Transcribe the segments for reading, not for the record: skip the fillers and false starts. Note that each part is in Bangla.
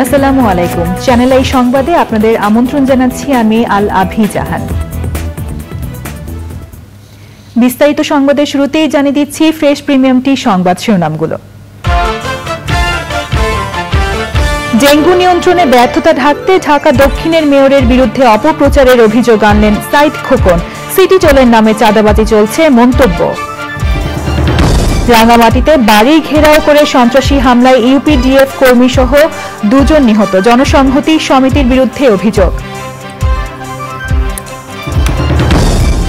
আসসালামু আলাইকুম। চ্যানেল আই সংবাদে আপনাদের আমন্ত্রণ জানাচ্ছি আমি আল আভি জাহান। বিস্তারিত সংবাদের শুরুতেই জানিয়ে দিচ্ছি ফ্রেশ প্রিমিয়াম টি সংবাদ শিরোনামগুলো। ডেঙ্গু নিয়ন্ত্রণে ব্যর্থতা ঢাকতে ঢাকা দক্ষিণের মেয়রের বিরুদ্ধে অপপ্রচারের অভিযোগ আনলেন সাইদ খোকন। সিটি টোলের নামে চাঁদাবাজি চলছে মন্তব্য। রাঙামাটিতে বাড়ি ঘেরাও করে সন্ত্রাসী হামলায় ইউপিডিএফ কর্মী সহ 2 জন নিহত, জনসংহতি সমিতির বিরুদ্ধে অভিযোগ।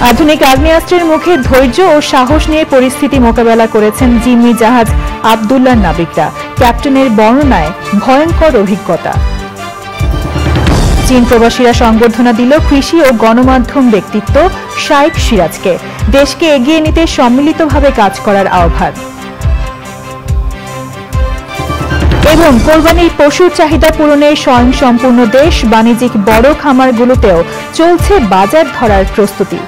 আধুনিক আগ্নেয়াস্ত্রের মুখে ধৈর্য ও সাহস নিয়ে পরিস্থিতি মোকাবেলা করেছেন জিম্মি জাহাজ আব্দুল্লাহ নাবিকরা। ক্যাপ্টেনের বর্ণনায় ভয়ঙ্কর অভিজ্ঞতা। চীন প্রবাসীরা সংবর্ধনা দিল কৃষি ও গণমাধ্যম ব্যক্তিত্ব শাইখ সিরাজকে। দেশকে এগিয়ে নিতে সম্মিলিতভাবে কাজ করার আহ্বান। এবং কোরবানির পশুর চাহিদা পূরণে স্বয়ংসম্পূর্ণ দেশ, বাণিজ্যিক বড় খামারগুলোতেও চলছে বাজার ধরার প্রস্তুতি।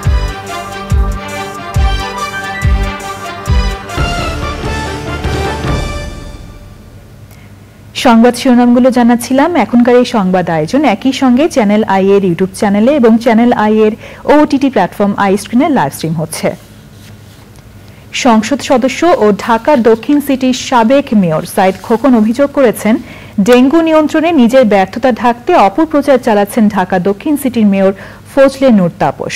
সংবাদ শিরোনামগুলো জানাচ্ছিলাম। এখনকার এই সংবাদ আয়োজন একই সঙ্গে চ্যানেল আই এর ইউটিউব চ্যানেলে এবং চ্যানেল আই এর ওটিটি প্ল্যাটফর্ম আই স্ক্রিনে লাইভ স্ট্রিম হচ্ছে। সংসদ সদস্য ও ঢাকা দক্ষিণ সিটির সাবেক মেয়র সাইদ খোকন অভিযোগ করেছেন, ডেঙ্গু নিয়ন্ত্রণে নিজের ব্যর্থতা ঢাকতে অপপ্রচার চালাচ্ছেন ঢাকা দক্ষিণ সিটির মেয়র ফজলে নূর তাপস।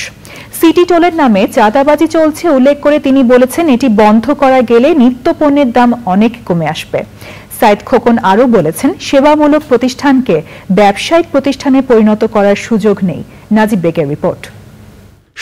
সিটি টোলের নামে চাঁদাবাজি চলছে উল্লেখ করে তিনি বলেছেন, এটি বন্ধ করা গেলে নিত্যপণ্যের দাম অনেক কমে আসবে। সাইদ খোকন আরও বলেছেন, সেবামূলক প্রতিষ্ঠানকে ব্যবসায়িক প্রতিষ্ঠানে পরিণত করার সুযোগ নেই। নাজিব বেগের রিপোর্ট।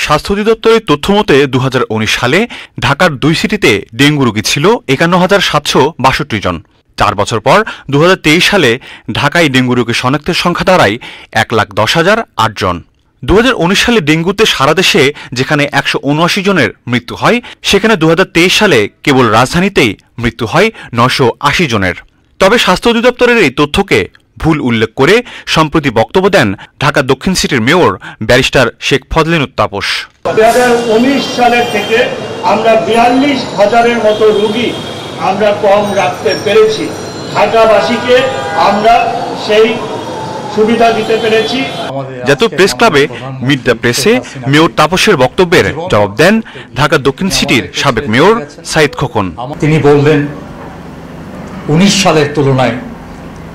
স্বাস্থ্য অধিদপ্তরের তথ্যমতে 2019 সালে ঢাকার 2 সিটিতে ডেঙ্গু রোগী ছিল 51,762 জন। 4 বছর পর 2023 সালে ঢাকায় ডেঙ্গু রোগী শনাক্তের সংখ্যা দাঁড়ায় 1,10,008 জন। 2019 সালে ডেঙ্গুতে সারা দেশে যেখানে 179 জনের মৃত্যু হয়, সেখানে 2023 সালে কেবল রাজধানীতেই মৃত্যু হয় 980 জনের। তবে স্বাস্থ্য অধিদপ্তরের এই তথ্যকে ভুল উল্লেখ করে সম্প্রতি বক্তব্য দেন ঢাকা দক্ষিণ সিটির মেয়র ব্যারিস্টার শেখ ফজলে নূর তাপস। 2019 সালের থেকে আমরা 42,000-এর মতো রোগী আমরা কম রাখতে পেরেছি। ঢাকাবাসীকে আমরা সেই সুবিধা দিতে পেরেছি। জাতীয় প্রেস ক্লাবে মিট দ্য প্রেসে মেয়র তাপসের বক্তব্যের জবাব দেন ঢাকা দক্ষিণ সিটির সাবেক মেয়র সাইদ খোকন। তিনি বললেন, 19 সালের তুলনায়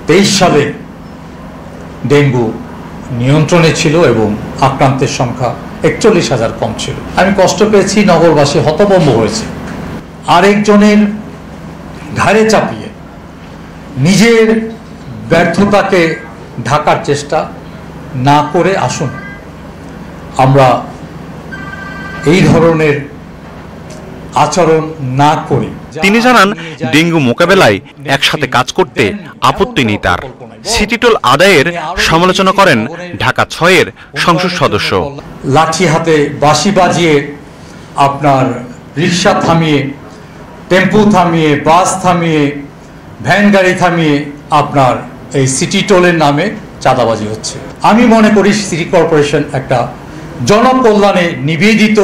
23 সালে ডেঙ্গু নিয়ন্ত্রণে ছিল এবং আক্রান্তের সংখ্যা 41,000 কম ছিল। আমি কষ্ট পেয়েছি, নগরবাসী হতভম্ব হয়েছে। আরেকজনের ঘাড়ে চাপিয়ে নিজের ব্যর্থতাকে ঢাকার চেষ্টা না করে আসুন আমরা এই ধরনের আচরণ না করি। তিনি জানান, ডেঙ্গু মোকাবেলায় একসাথে কাজ করতে আপত্তি নেই তার। সিটি টোল আদায়ের সমালোচনা করেন ঢাকা 6-এর সংসদ সদস্য। লাঠি হাতে বাঁশি বাজিয়ে আপনার রিক্সা থামিয়ে, টেম্পু থামিয়ে, বাস থামিয়ে, ভ্যান গাড়ি থামিয়ে আপনার এই সিটি টোলের নামে চাঁদাবাজি হচ্ছে। আমি মনে করি সিটি কর্পোরেশন একটা জনকল্যাণে নিবেদিত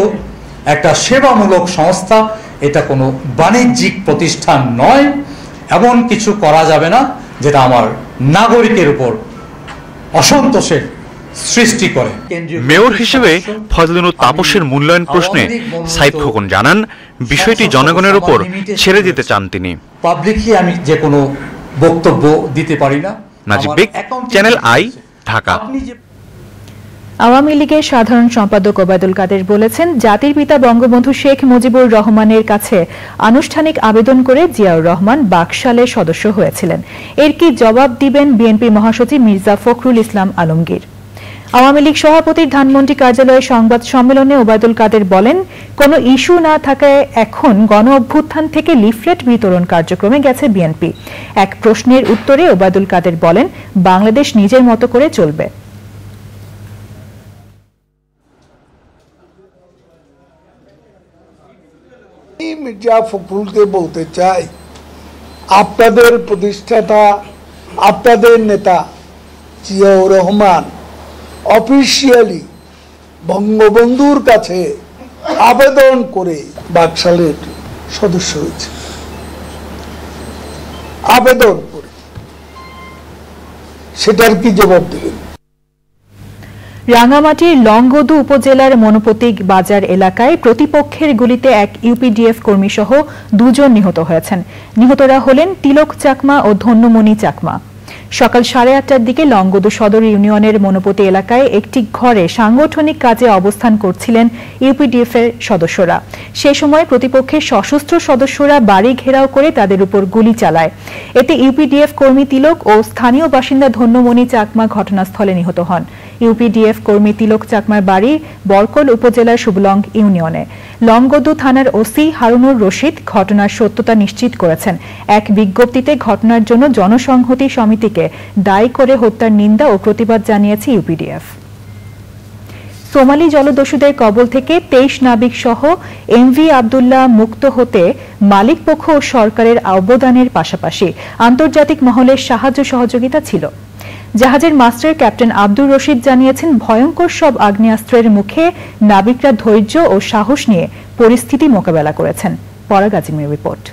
একটা সেবামূলক সংস্থা, এটা কোনো বাণিজ্যিক প্রতিষ্ঠান নয়। এমন কিছু করা যাবে না যেটা আমার নাগরিকের উপর অসন্তোষের সৃষ্টি করে। মেয়র হিসেবে ফজলে নূর তাপসের মূল্যায়ন প্রশ্নে সাইদ খোকন জানান, বিষয়টি জনগণের উপর ছেড়ে দিতে চান তিনি। পাবলিকলি আমি যে কোনো বক্তব্য দিতে পারি না। নাজিব বেগ, চ্যানেল আই, ঢাকা। আওয়ামী লীগের সাধারণ সম্পাদক ওবায়দুল কাদের বলেছেন, জাতির পিতা বঙ্গবন্ধু শেখ মুজিবুর রহমানের কাছে আনুষ্ঠানিক আবেদন করে জিয়াউর রহমান বাকশালের সদস্য হয়েছিলেন। এর কি জবাব দিবেন বিএনপি মহাসচিব মির্জা ফখরুল ইসলাম আলমগীর? আওয়ামী লীগ সভাপতির ধানমন্ডি কার্যালয়ে সংবাদ সম্মেলনে ওবায়দুল কাদের বলেন, কোনো ইস্যু না থাকায় এখন গণ অভ্যুত্থান থেকে লিফলেট বিতরণ কার্যক্রমে গেছে বিএনপি। এক প্রশ্নের উত্তরে ওবায়দুল কাদের বলেন, বাংলাদেশ নিজের মতো করে চলবে। মির্জা ফখরুলকে বলতে চাই, আপনাদের প্রতিষ্ঠাতা, আপনাদের নেতা জিয়াউর রহমান অফিসিয়ালি বঙ্গবন্ধুর কাছে আবেদন করে বাকশালের সদস্য হয়েছে, আবেদন করে, সেটার কি জবাব দেবেন? রাঙ্গামাটির লংগদু উপজেলার মনোপতিক বাজার এলাকায় প্রতিপক্ষের গুলিতে এক ইউপিডিএফ কর্মী সহ 2 জন নিহত হয়েছেন। নিহতরা হলেন তিলক চাকমা ও ধন্যমণি চাকমা। সকাল 8:30টার দিকে লংগদু সদর ইউনিয়নের মনোপতি এলাকায় একটি ঘরে সাংগঠনিক কাজে অবস্থান করছিলেন ইউপিডিএফ এর সদস্যরা। সেই সময় প্রতিপক্ষের সশস্ত্র সদস্যরা বাড়ি ঘেরাও করে তাদের উপর গুলি চালায়। এতে ইউপিডিএফ কর্মী তিলক ও স্থানীয় বাসিন্দা ধন্যমণি চাকমা ঘটনাস্থলে নিহত হন। ইউপিডিএফ কর্মী তিলক চাকমার বাড়ি বরকল উপজেলার শুভলং ইউনিয়নে। লংগদু থানার ওসি হারুনুর রশিদ ঘটনার সত্যতা নিশ্চিত করেছেন। এক বিজ্ঞপ্তিতে ঘটনার জন্য জনসংহতি সমিতিকে দায়ী করে হত্যার নিন্দা ও প্রতিবাদ জানিয়েছে ইউপিডিএফ। সোমালি জলদস্যুদের কবল থেকে 23 নাবিক সহ এমভি আব্দুল্লাহ মুক্ত হতে মালিকপক্ষ ও সরকারের অবদানের পাশাপাশি আন্তর্জাতিক মহলের সাহায্য সহযোগিতা ছিল। জাহাজের মাস্টার ক্যাপ্টেন আব্দুর রশিদ জানিয়েছেন, ভয়ঙ্কর সব আগ্নেয়াস্ত্রের মুখে নাবিকরা ধৈর্য ও সাহস নিয়ে পরিস্থিতি মোকাবেলা করেছেন। পরাগ আজিমের রিপোর্ট।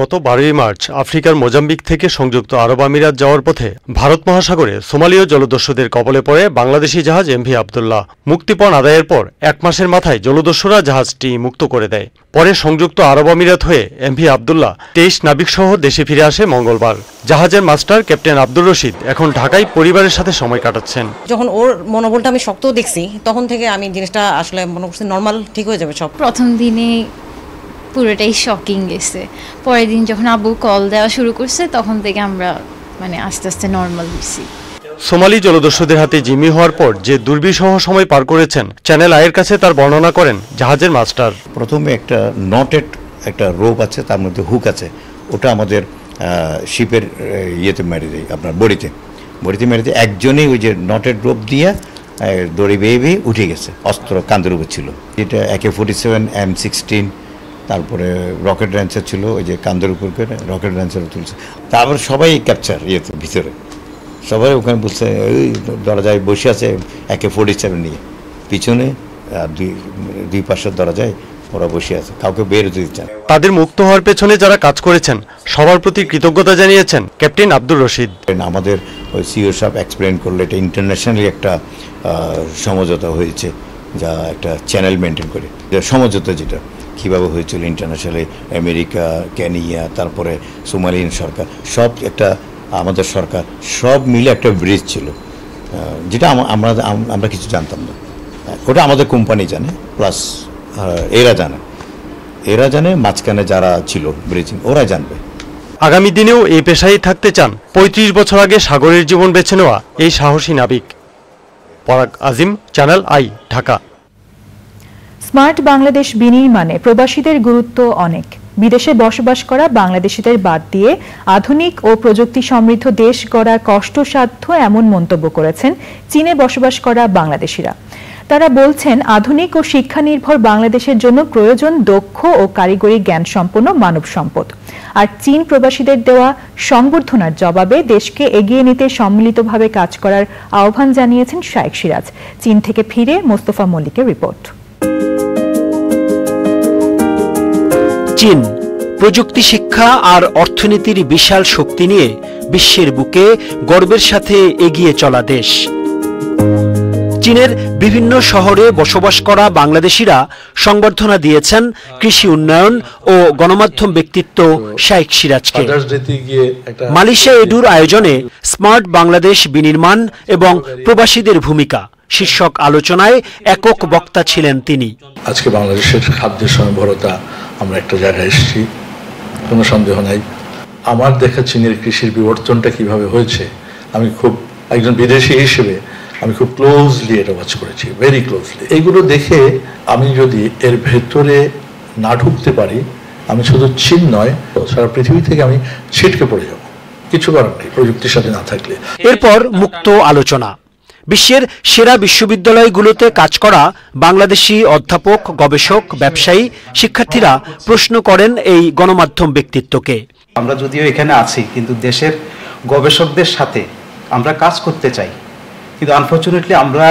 গত 12 মার্চ আফ্রিকার মোজাম্বিক থেকে সংযুক্ত আরব আমিরাত যাওয়ার পথে ভারত মহাসাগরে সোমালীয় জলদস্যুদের কবলে পড়ে বাংলাদেশি জাহাজ এমভি আব্দুল্লাহ। মুক্তিপণ আদায়ের পর 1 মাসের মাথায় জলদস্যুরা জাহাজটি মুক্ত করে দেয়। পরে সংযুক্ত আরব আমিরাত হয়ে এমভি আব্দুল্লাহ 23 নাবিক সহ দেশে ফিরে আসে মঙ্গলবার। জাহাজের মাস্টার ক্যাপ্টেন আব্দুর রশিদ এখন ঢাকায় পরিবারের সাথে সময় কাটাচ্ছেন। যখন ওর মনোবলটা আমি শক্ত দেখছি, তখন থেকে আমি জিনিসটা আসলে মনে করছি নর্মাল, ঠিক হয়ে যাবে সব। প্রথম দিনে পুরোটাই শকিং গেছে। পরের দিন যখন আব্বু কল দেওয়া শুরু করছে, তখন থেকে আমরা আস্তে আস্তে নর্মাল হয়েছি। সোমালি জলদস্যুদের হাতে জিম্মি হওয়ার পর যে দুর্বিষহ সময় পার করেছেন, চ্যানেল আইয়ের কাছে তার বর্ণনা করেন জাহাজের মাস্টার। প্রথমে একটা নটেড একটা রোপ আছে, তার মধ্যে হুক আছে, ওটা আমাদের শিপের ইয়েতে মেরে দেয়, আপনার বড়িতে মেরে দেয়। একজনেই ওই যে নটেড রোপ দিয়ে দড়ি বেয়ে উঠে গেছে, অস্ত্র কাঁধের উপর ছিল। এটা AK-47 M16, তারপরে রকেট ল্যান্সার ছিল, ওই যে কাঁধের উপর করে রকেট ল্যান্সারও তুলছে। তারপর সবাই ক্যাপচার ইয়েতে ভিতরে, সবাই ওখানে বলছে ওই দরজায় বসে আছে AK-47 নিয়ে, পিছনে আর দুই পাশের দরজায় ওরা বসে আছে, কাউকে বের হতে দিচ্ছে না। তাদের মুক্ত হওয়ার পেছনে যারা কাজ করেছেন সবার প্রতি কৃতজ্ঞতা জানিয়েছেন ক্যাপ্টেন আব্দুর রশিদ। আমাদের ওই সিও সাহেব এক্সপ্লেন করলে এটা ইন্টারন্যাশনালি একটা সমঝোতা হয়েছে, যা একটা চ্যানেল মেনটেন করে সমঝোতা, যেটা কীভাবে হয়েছিল ইন্টারন্যাশনালি, আমেরিকা, কেনিয়া, তারপরে সোমালিয়ান সরকার, সব একটা আমাদের সরকার সব মিলে একটা ব্রিজ ছিল, যেটা আমরা কিছু জানতাম না। ওটা আমাদের কোম্পানি জানে, প্লাস এরা জানে, মাঝখানে যারা ছিল ব্রিজিং ওরা জানবে। আগামী দিনেও এই পেশায় থাকতে চান 35 বছর আগে সাগরের জীবন বেছে নেওয়া এই সাহসী নাবিক। Parag Azim, channel I, Dhaka. Smart Bangladesh বিনির্মাণে প্রবাসীদের গুরুত্ব অনেক। বিদেশে বসবাস করা বাংলাদেশিদের বাদ দিয়ে আধুনিক ও প্রযুক্তি সমৃদ্ধ দেশ গড়া কষ্টসাধ্য, এমন মন্তব্য করেছেন চীনে বসবাস করা বাংলাদেশিরা। তারা বলছেন, আধুনিক ও শিক্ষা নির্ভর বাংলাদেশের জন্য প্রয়োজন দক্ষ ও কারিগরি জ্ঞান সম্পন্ন মানব সম্পদ। আর চীন প্রবাসীদের দেওয়া সংবর্ধনার জবাবে দেশকে এগিয়ে নিতে সম্মিলিতভাবে কাজ করার আহ্বান জানিয়েছেন শাইখ সিরাজ। চীন থেকে ফিরে মোস্তফা মল্লিকের রিপোর্ট। চীন প্রযুক্তি, শিক্ষা আর অর্থনীতির বিশাল শক্তি নিয়ে বিশ্বের বুকে গর্বের সাথে এগিয়ে চলা দেশ। চীনের বিভিন্ন শহরে বসবাস করা বাংলাদেশিরা সংবর্ধনা দিয়েছেন কৃষি উন্নয়ন ও গণমাধ্যম ব্যক্তিত্ব শাইখ সিরাজকে। মালয়েশিয়া এডুর আয়োজনে স্মার্ট বাংলাদেশ বিনির্মাণ এবং প্রবাসীদের ভূমিকা শীর্ষক আলোচনায় একক বক্তা ছিলেন তিনি। আজকে বাংলাদেশের খাদ্যের স্বয়ংবরতা, আমরা একটা জায়গায় এসেছি, কোনো সন্দেহ নাই। আমার দেখা চীনের কৃষির বিবর্তনটা কিভাবে হয়েছে, আমি খুব একজন বিদেশি হিসেবে আমি খুব ক্লোজলি এটা ওয়াচ করেছি, ভেরি ক্লোজলি। এইগুলো দেখে আমি যদি এর ভেতরে না ঢুকতে পারি, আমি শুধু চীন নয়, সারা পৃথিবী থেকে আমি ছিটকে পড়ে যাব। কিছু করার নেই প্রযুক্তির সাথে না থাকলে। এরপর মুক্ত আলোচনা। বিশ্বের সেরা বিশ্ববিদ্যালয়গুলোতে কাজ করা বাংলাদেশি অধ্যাপক, গবেষক, ব্যবসায়ী, শিক্ষার্থীরা প্রশ্ন করেন এই গণমাধ্যম ব্যক্তিত্বকে। আমরা যদিও এখানে আছি, কিন্তু দেশের গবেষকদের সাথে আমরা কাজ করতে চাই, কিন্তু আনফরচুনেটলি আমরা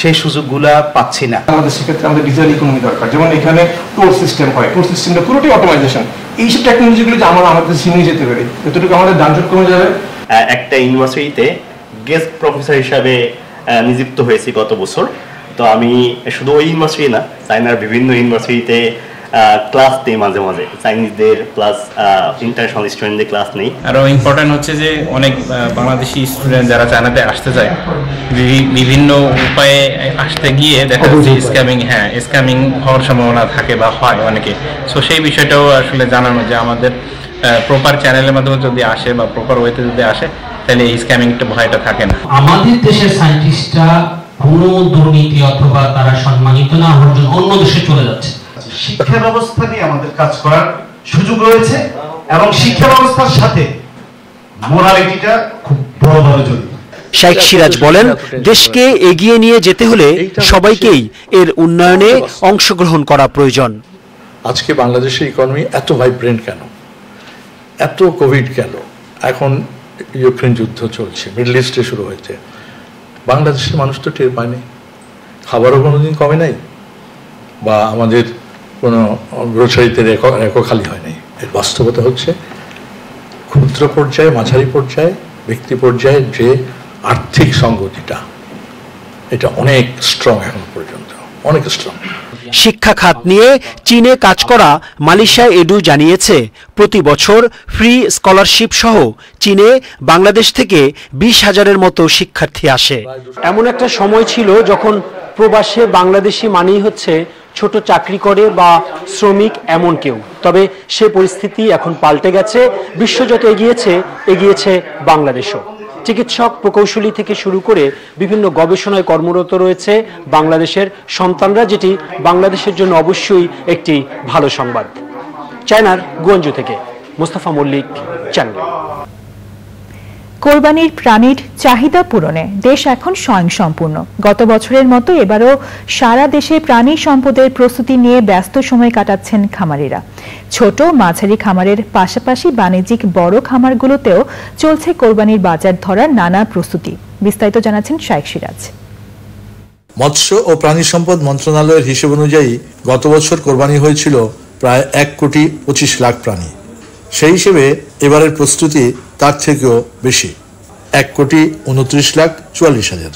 সেই সুযোগগুলা পাচ্ছি না। আমাদের সেক্ষেত্রে আমাদের ডিজিটাল ইকোনমি দরকার, যেমন এখানে টোর সিস্টেম হয়, টোর সিস্টেমটা পুরোটাই অটোমাইজেশন। এইসব টেকনোলজিগুলো যে আমরা আমাদের নিয়ে যেতে পারি, এতটুকু আমাদের যানজট কমে যাবে। একটা ইউনিভার্সিটিতে গেস্ট প্রফেসর হিসাবে নিযুক্ত হয়েছি গত বছর। তো আমি শুধু ওই ইউনিভার্সিটি না, চায়নার বিভিন্ন ইউনিভার্সিটিতে ক্লাস নেই মাঝে মাঝে, চাইনিজদের প্লাস ইন্টারন্যাশনাল স্টুডেন্টদের ক্লাস নেই। আরও ইম্পর্টেন্ট হচ্ছে যে অনেক বাংলাদেশি স্টুডেন্ট যারা চায়নাতে আসতে চায়, বিভিন্ন উপায়ে আসতে গিয়ে দেখা যাচ্ছে স্ক্যামিং হওয়ার সম্ভাবনা থাকে বা হয় অনেকে। সো সেই বিষয়টাও আসলে জানানো যে আমাদের প্রপার চ্যানেলের মাধ্যমে যদি আসে বা প্রপার ওয়েতে যদি আসে, তাহলে এই স্ক্যামিংটা ভয়টা থাকে না। আমাদের দেশের সায়েন্টিস্টরা কোনো দুর্নীতি অথবা তারা সম্মানিত না হওয়ার জন্য অন্য দেশে চলে যাচ্ছে। শিক্ষা ব্যবস্থা নিয়ে আমাদের কাজ করার সুযোগ রয়েছে এবং শিক্ষা ব্যবস্থার সাথে মোরালিটিটা খুব বড়ভাবে জড়িত। শেখ সিরাজ বলেন, দেশকে এগিয়ে নিয়ে যেতে হলে সবাইকেই এর উন্নয়নে অংশগ্রহণ করা প্রয়োজন। আজকে বাংলাদেশের ইকোনমি এত ভাইব্রেন্ট কেন, এত কোভিড কেন, এখন ইউক্রেন যুদ্ধ চলছে, মিডল ইস্টে শুরু হয়েছে, বাংলাদেশের মানুষ তো টের পায়নি, খাবারও কোনোদিন কমে নাই, বা আমাদের কোনো গ্রোসারিতে রেকো খালি হয় নাই। এর বাস্তবতা হচ্ছে ক্ষুদ্র পর্যায়ে, মাঝারি পর্যায়ে, ব্যক্তি পর্যায়ে যে আর্থিক সংগতিটা, এটা অনেক স্ট্রং, এখন পর্যন্ত অনেক স্ট্রং। শিক্ষা খাত নিয়ে চীনে কাজ করা মালয়েশিয়া এডু জানিয়েছে, প্রতি বছর ফ্রি স্কলারশিপ সহ চীনে বাংলাদেশ থেকে 20,000-এর মতো শিক্ষার্থী আসে। এমন একটা সময় ছিল যখন প্রবাসে বাংলাদেশি মানেই হচ্ছে ছোট চাকরি করে বা শ্রমিক এমন কেউ। তবে সে পরিস্থিতি এখন পাল্টে গেছে। বিশ্ব যত এগিয়েছে বাংলাদেশও। চিকিৎসক, প্রকৌশলী থেকে শুরু করে বিভিন্ন গবেষণায় কর্মরত রয়েছে বাংলাদেশের সন্তানরা, যেটি বাংলাদেশের জন্য অবশ্যই একটি ভালো সংবাদ। চায়নার গুয়ানজু থেকে মোস্তফা মল্লিক, চ্যানেল। কোরবানির প্রাণীর চাহিদা পূরণে দেশ এখন স্বয়ংসম্পূর্ণ। গত বছরের মতো এবারও সারা দেশে প্রাণী সম্পদের প্রস্তুতি নিয়ে ব্যস্ত সময় কাটাচ্ছেন খামারিরা। ছোট মাঝারি খামারের পাশাপাশি বাণিজ্যিক বড় খামারগুলোতেও চলছে কোরবানির বাজার ধরার নানা প্রস্তুতি। বিস্তারিত জানাচ্ছেন শেখ সিরাজ। মৎস্য ও প্রাণী সম্পদ মন্ত্রণালয়ের হিসেব অনুযায়ী গত বছর কোরবানি হয়েছিল প্রায় 1,25,00,000 প্রাণী। সেই হিসেবে এবারের প্রস্তুতি তার থেকেও বেশি, 1,29,44,000।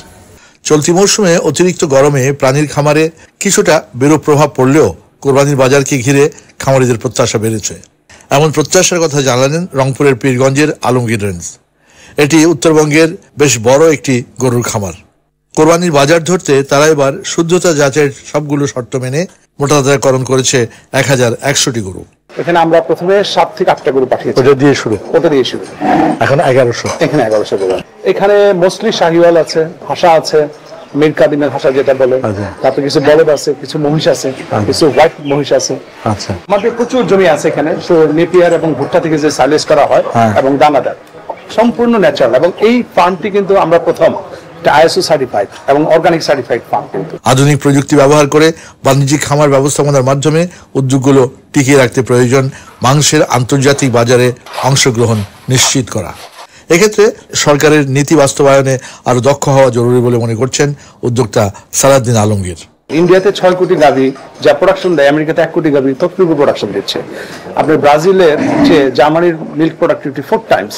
চলতি মৌসুমে অতিরিক্ত গরমে প্রাণীর খামারে কিছুটা বিরূপ প্রভাব পড়লেও কোরবানির বাজারকে ঘিরে খামারিদের প্রত্যাশা বেড়েছে। এমন প্রত্যাশার কথা জানালেন রংপুরের পীরগঞ্জের আলমগীর রেঞ্জ। এটি উত্তরবঙ্গের বেশ বড় একটি গরুর খামার। কোরবানির বাজার ধরতে তারা এবার শুদ্ধতা যাচাইয়ের সবগুলো শর্ত মেনে মোটাতাজাকরণ করেছে 1,100টি গরু। এখানে আমরা প্রথমে 7 থেকে 8টা গরু পাঠিয়েছি। ওটা দিয়ে শুরু এখন 1100। এখানে 1100 গরু। এখানে মোস্টলি শাহিওয়াল আছে, হাসা আছে, মির কাদিমের হাসা যেটা বলে, তারপরে কিছু বলদ আছে, কিছু মহিষ আছে, কিছু হোয়াইট মহিষ আছে। আচ্ছা, আমাদের প্রচুর জমি আছে এখানে। তো নেপিয়ার এবং ভুট্টা থেকে যে সাইলেজ করা হয় এবং দানাদার সম্পূর্ণ ন্যাচারাল। এবং এই ফার্মটি কিন্তু আমরা প্রথম ISO সার্টিফাইড এবং অর্গানিক সার্টিফাইড ফার্ম। আধুনিক প্রযুক্তি ব্যবহার করে বাণিজ্যিক খামার ব্যবস্থাপনার মাধ্যমে উদ্যোগগুলো টিকিয়ে রাখতে প্রয়োজন মাংসের আন্তর্জাতিক বাজারে অংশগ্রহণ নিশ্চিত করা। এক্ষেত্রে সরকারের নীতি বাস্তবায়নে আরো দক্ষ হওয়া জরুরি বলে মনে করছেন উদ্যোক্তা সালাউদ্দিন আলমগীর। ইন্ডিয়াতে 6 কোটি গাভী যা প্রোডাকশন দেয়, আমেরিকাতে 1 কোটি গাভী ততটুকু প্রোডাকশন দিচ্ছে। আপনার ব্রাজিলের যে জার্মানির মিল্ক প্রোডাক্টিভিটি 4 টাইমস।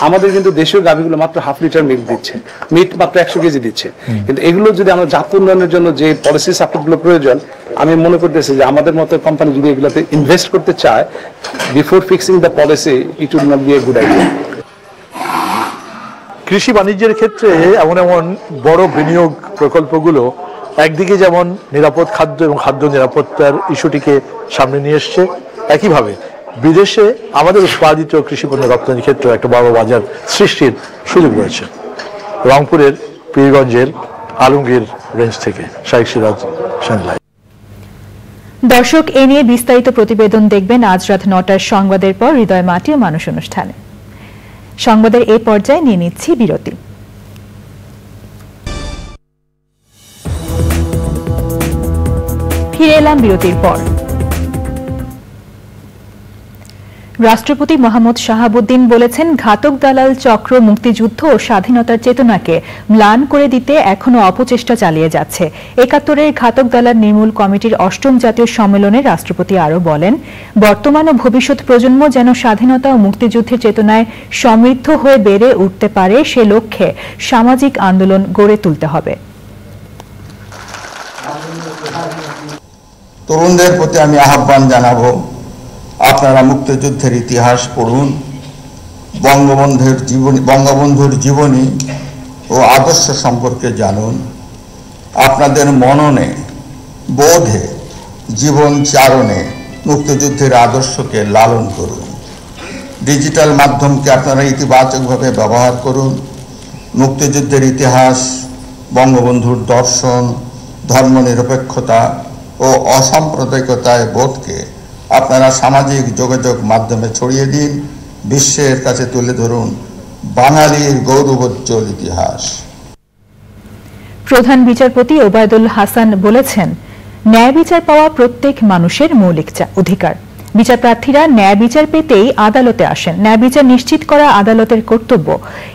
আমাদের কিন্তু দেশীয় গাভীগুলো মাত্র 1/2 লিটার মিল্ক দিচ্ছে, মিট মাত্র 100 কেজি দিচ্ছে। কিন্তু এগুলো যদি আমরা জাত উন্নয়নের জন্য যে পলিসি সাপোর্টগুলো প্রয়োজন, আমি মনে করতেছি যে আমাদের মতো কোম্পানি যদি এগুলোতে ইনভেস্ট করতে চায়, before fixing the policy it will not be a good idea. কৃষি বাণিজ্যের ক্ষেত্রে এমন বড় বিনিয়োগ প্রকল্পগুলো একদিকে যেমন নিরাপদ খাদ্য এবং খাদ্য নিরাপত্তার ইস্যুটিকে সামনে নিয়ে এসছে, একইভাবে বিদেশে আমাদের উৎপাদিত কৃষিপণ্য রপ্তানির ক্ষেত্রে একটা বড় বাজার সৃষ্টির সুযোগ রয়েছে। রংপুরের পীরগঞ্জের আলমগীর রেঞ্জ থেকে শেখ সিরাজ, চ্যানেল। দর্শক, এ নিয়ে বিস্তারিত প্রতিবেদন দেখবেন আজ রাত 9টার সংবাদের পর হৃদয় মাটি ও মানুষ অনুষ্ঠানে। সংবাদের এই পর্যায়ে নিয়ে নিচ্ছি বিরতি। ফিরে এলাম বিরতির পর। রাষ্ট্রপতি মোহাম্মদ শাহাবুদ্দিন বলেছেন, ঘাতক দালাল চক্র মুক্তিযুদ্ধ ও স্বাধীনতার চেতনাকে ম্লান করে দিতে এখনো অপচেষ্টা চালিয়ে যাচ্ছে। ৭১-এর ঘাতক দালাল নির্মূল কমিটির ৮ম জাতীয় সম্মেলনে রাষ্ট্রপতি আরও বলেন, বর্তমান ও ভবিষ্যৎ প্রজন্ম যেন স্বাধীনতা ও মুক্তিযুদ্ধের চেতনায় সমৃদ্ধ হয়ে বেড়ে উঠতে পারে, সে লক্ষ্যে সামাজিক আন্দোলন গড়ে তুলতে হবে। তরুণদের প্রতি আমি আহ্বান জানাবো, আপনারা মুক্তিযুদ্ধের ইতিহাস পড়ুন, বঙ্গবন্ধুর জীবনী ও আদর্শ সম্পর্কে জানুন, আপনাদের মননে, বোধে, জীবন চারণে মুক্তিযুদ্ধের আদর্শকে লালন করুন। ডিজিটাল মাধ্যমকে আপনারা ইতিবাচকভাবে ব্যবহার করুন। মুক্তিযুদ্ধের ইতিহাস, বঙ্গবন্ধুর দর্শন, ধর্মনিরপেক্ষতা ও অসাম্প্রদায়িকতায় বোধকে আপনারা সামাজিক যোগাযোগ মাধ্যমে ছড়িয়ে দিন। বিশ্বের কাছে তুলে ধরুন বাঙালির গৌরবোজ্জ্বল ইতিহাস। প্রধান বিচারপতি ওবায়দুল হাসান বলেছেন, ন্যায় বিচার পাওয়া প্রত্যেক মানুষের মৌলিক অধিকার। বিচারপ্রার্থীরা ন্যায় বিচার পেতেই আদালতে আসেন। ন্যায় বিচার নিশ্চিত করা আদালতের কর্তব্য।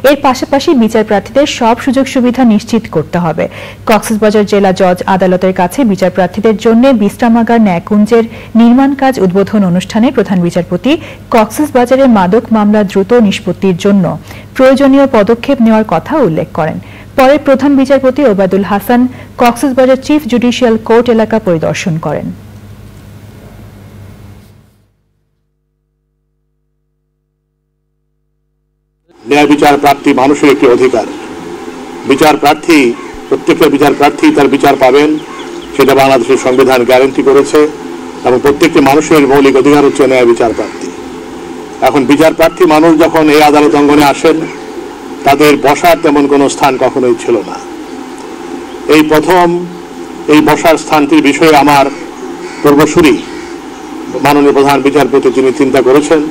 এর পাশাপাশি বিচারপ্রার্থীদের সব সুযোগ সুবিধা নিশ্চিত করতে হবে। কক্সবাজার জেলা জজ আদালতের কাছে বিচারপ্রার্থীদের জন্য বিশ্রামাগার ন্যায়কুঞ্জের নির্মাণ কাজ উদ্বোধন অনুষ্ঠানে প্রধান বিচারপতি কক্সবাজারে মাদক মামলা দ্রুত নিষ্পত্তির জন্য প্রয়োজনীয় পদক্ষেপ নেওয়ার কথা উল্লেখ করেন। পরে প্রধান বিচারপতি Obaidul Hasan Cox's Bazar chief judicial court এলাকা পরিদর্শন করেন। ন্যায় বিচার প্রার্থী মানুষের একটি অধিকার। বিচার প্রার্থী, প্রত্যেকটা বিচার প্রার্থী তার বিচার পাবেন, সেটা বাংলাদেশের সংবিধান গ্যারান্টি করেছে এবং প্রত্যেকটি মানুষের মৌলিক অধিকার হচ্ছে ন্যায় বিচার প্রার্থী। এখন বিচার প্রার্থী মানুষ যখন এই আদালত অঙ্গনে আসেন, তাদের বসার তেমন কোনো স্থান কখনোই ছিল না। এই প্রথম এই বসার স্থানটির বিষয়ে আমার পূর্বসূরি মাননীয় প্রধান বিচারপতি তিনি চিন্তা করেছেন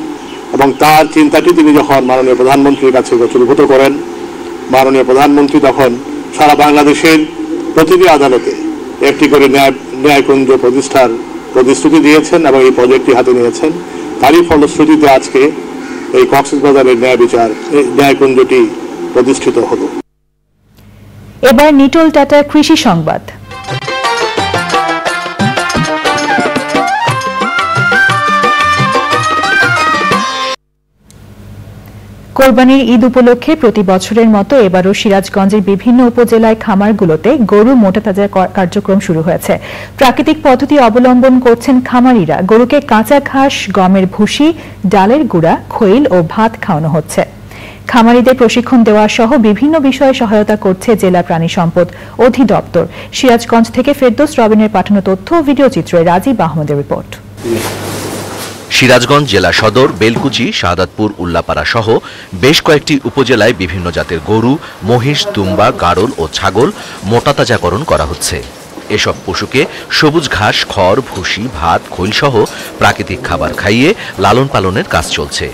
এবং তার চিন্তাটি তিনি যখন মাননীয় প্রধানমন্ত্রীর কাছে গোচরীভূত করেন, মাননীয় প্রধানমন্ত্রী তখন সারা বাংলাদেশের প্রতিটি আদালতে একটি করে ন্যায়কুঞ্জ প্রতিষ্ঠার প্রতিশ্রুতি দিয়েছেন এবং এই প্রজেক্টটি হাতে নিয়েছেন। তারই ফলশ্রুতিতে আজকে এই কক্সবাজারের ন্যায়কুঞ্জটি প্রতিষ্ঠিত হলো। এবার নিটোল টাটা কৃষি সংবাদ। কোরবানির ঈদ উপলক্ষে প্রতি বছরের মতো এবারও সিরাজগঞ্জের বিভিন্ন উপজেলায় খামারগুলোতে গরু মোটাতাজা কার্যক্রম শুরু হয়েছে। প্রাকৃতিক পদ্ধতি অবলম্বন করছেন খামারিরা। গরুকে কাঁচা ঘাস, গমের ভুসি, ডালের গুঁড়া, খৈল ও ভাত খাওয়ানো হচ্ছে। খামারিদের প্রশিক্ষণ দেওয়া সহ বিভিন্ন বিষয়ে সহায়তা করছে জেলা প্রাণী সম্পদ অধিদপ্তর। সিরাজগঞ্জ থেকে ফেরদৌস রবিনের পাঠানো তথ্য ও ভিডিও চিত্রে রাজীব আহমদের রিপোর্ট। সিরাজগঞ্জ জেলা সদর, বেলকুচি, শাহাদাতপুর, উল্লাপাড়া সহ বেশ কয়েকটি উপজেলায় বিভিন্ন জাতের গরু, মহিষ, দুম্বা, গাড়ল ও ছাগল মোটাতাজাকরণ করা হচ্ছে। এসব পশুকে সবুজ ঘাস, খড়, ভুসি, ভাত, খৈল সহ প্রাকৃতিক খাবার খাইয়ে লালন পালনের কাজ চলছে।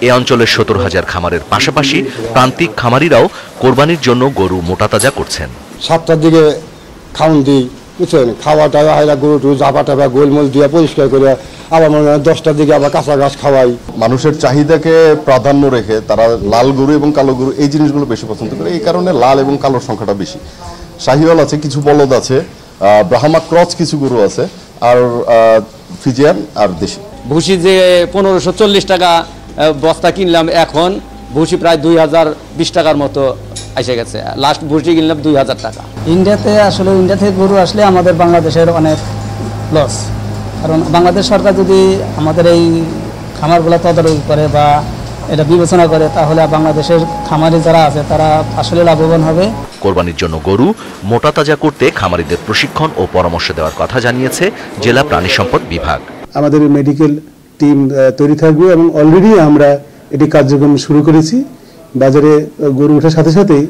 এ অঞ্চলের 17,000 খামারের পাশাপাশি প্রান্তিক খামারিরাও কোরবানির জন্য গরু মোটাতাজা করছেন। 7টার দিকে খাওয়ান দিই, বুঝছেন, খাওয়া টাওয়া হাইলা গরু জাপা টাপা গোলমোল দিয়ে পরিষ্কার করে আবার মনে হয় 10টার দিকে আবার কাঁচা ঘাস খাওয়াই। মানুষের চাহিদাকে প্রাধান্য রেখে তারা লাল গরু এবং কালো গরু এই জিনিসগুলো বেশি পছন্দ করে, এই কারণে লাল এবং কালোর সংখ্যাটা বেশি। শাহিওয়াল আছে, কিছু বলদ আছে, ব্রাহ্মা ক্রস কিছু গরু আছে, আর ফিজিয়ান আর দেশি। ভুসি যে 1540 টাকা বস্তা কিনলাম, এখন ভুসি প্রায় 2020 টাকার মতো এসে গেছে। লাস্ট ভুসি কিনলাম 2000 টাকা। ইন্ডিয়া থেকে গরু আসলে আমাদের বাংলাদেশের অনেক লস, কারণ বাংলাদেশ সরকার যদি আমাদের এই খামারগুলো তদারকি করে বা এটা বিবেচনা করে, তাহলে বাংলাদেশের খামারি যারা আছে তারা আসলে লাভবান হবে। কোরবানির জন্য গরু মোটাতাজা করতে খামারিদের প্রশিক্ষণ ও পরামর্শ দেওয়ার কথা জানিয়েছে জেলা প্রাণী সম্পদ বিভাগ। আমাদের মেডিকেল টিম তৈরি থাকবে এবং অলরেডি আমরা এটি কার্যক্রম শুরু করেছি। বাজারে গরু ওঠার সাথে সাথেই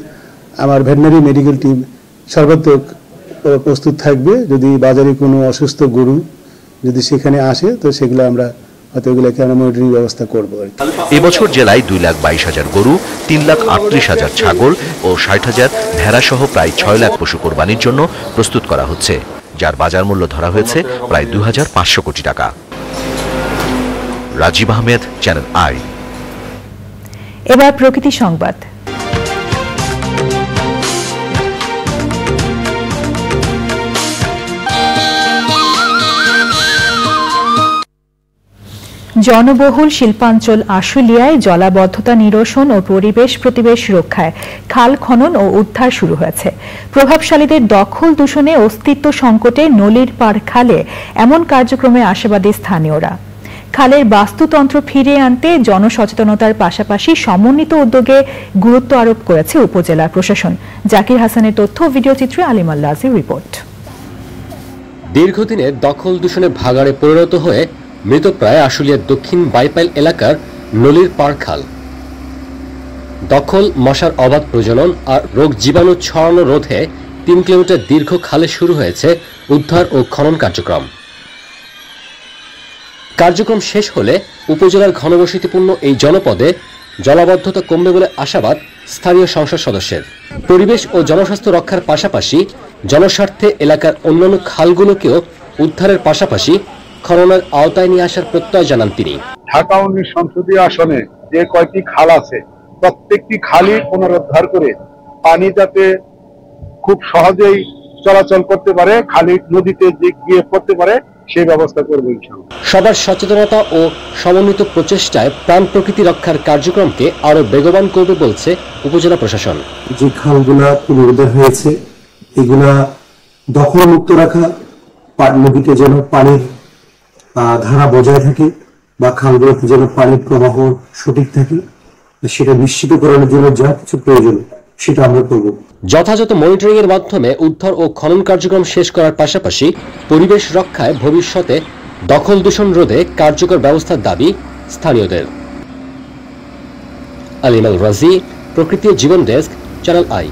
আমার ভেটেরিনারি মেডিকেল টিম সর্বাত্মক প্রস্তুত থাকবে। যদি বাজারে কোনো অসুস্থ গরু যদি সেখানে আসে, তো সেগুলো আমরা হয়তো এগুলোকে আমরা মনিটরিং ব্যবস্থা করবো। এবছর জেলায় 2,22,000 গরু, 3,38,000 ছাগল ও 60,000 ভেড়া সহ প্রায় 6 লাখ পশু কোরবানির জন্য প্রস্তুত করা হচ্ছে, যার বাজার মূল্য ধরা হয়েছে প্রায় 2,500 কোটি টাকা। Rajib Ahmed, channel I. এবার প্রকৃতি সংবাদ। জনবহুল শিল্পাঞ্চল আশুলিয়ায় জলাবদ্ধতা নিরসন ও পরিবেশ প্রতিবেশ রক্ষায় খাল খনন ও উদ্ধার শুরু হয়েছে। প্রভাবশালীদের দখল দূষণে অস্তিত্ব সংকটে নলির পাড় খালে এমন কার্যক্রমে আশাবাদী স্থানীয়রা। খালের বাস্তুতন্ত্র ফিরিয়ে আনতে জনসচেতনতার পাশাপাশি সমন্বিত উদ্যোগে গুরুত্ব আরোপ করেছে উপজেলা প্রশাসন। জাকির হাসানের তথ্য, ভিডিওচিত্রে আলিমা লাজির রিপোর্ট। দীর্ঘদিনের দখল দূষণে ভাগাড়ে পরিণত হয়ে মৃতপ্রায় আশুলিয়ার দক্ষিণ বাইপাইল এলাকার নলির পাড় খাল। দখল, মশার অবাধ প্রজনন আর রোগ জীবাণু ছড়ানো রোধে 3 কিলোমিটার দীর্ঘ খালে শুরু হয়েছে উদ্ধার ও খনন কার্যক্রম। কার্যক্রম শেষ হলে উপজেলার ঘনবসতিপূর্ণ এই জনপদে জলাবদ্ধতা কমবে বলে আশাবাদ স্থানীয় সংসদ সদস্যের। পরিবেশ ও জনস্বাস্থ্য রক্ষার পাশাপাশি জনস্বার্থে এলাকার অন্যান্য খালগুলোকেও উদ্ধারের পাশাপাশি খননের আওতায় নিয়ে আসার প্রত্যয় জানান তিনি। ঢাকা 19 সংসদীয় আসনে যে কয়টি খাল আছে প্রত্যেকটি খালই পুনরুদ্ধার করে পানি যাতে খুব সহজেই চলাচল করতে পারে, খালি নদীতে গিয়ে পড়তে পারে, সেই ব্যবস্থা করবে ইনশাআল্লাহ। সবার সচেতনতা ও সমন্বিত প্রচেষ্টায় প্রাণ প্রকৃতি রক্ষার কার্যক্রমকে আরো বেগবান করবে বলছে উপজেলা প্রশাসন। যে খালগুলা পুনরুদ্ধার হয়েছে এগুলা দখলমুক্ত রাখা, নদীতে যেন পানির ধারা বজায় থাকে বা খালগুলোতে যেন পানির প্রবাহ সঠিক থাকে, সেটা নিশ্চিত করার জন্য যা কিছু প্রয়োজন সেটা আমরা করব। যথাযথ মনিটরিং এর মাধ্যমে উদ্ধার ও খনন কার্যক্রম শেষ করার পাশাপাশি পরিবেশ রক্ষায় ভবিষ্যতে দখল দূষণ রোধে কার্যকর ব্যবস্থার দাবি স্থানীয়দের। আলিমাল রাজি, প্রকৃতি জীবন ডেস্ক, চ্যানেল আই।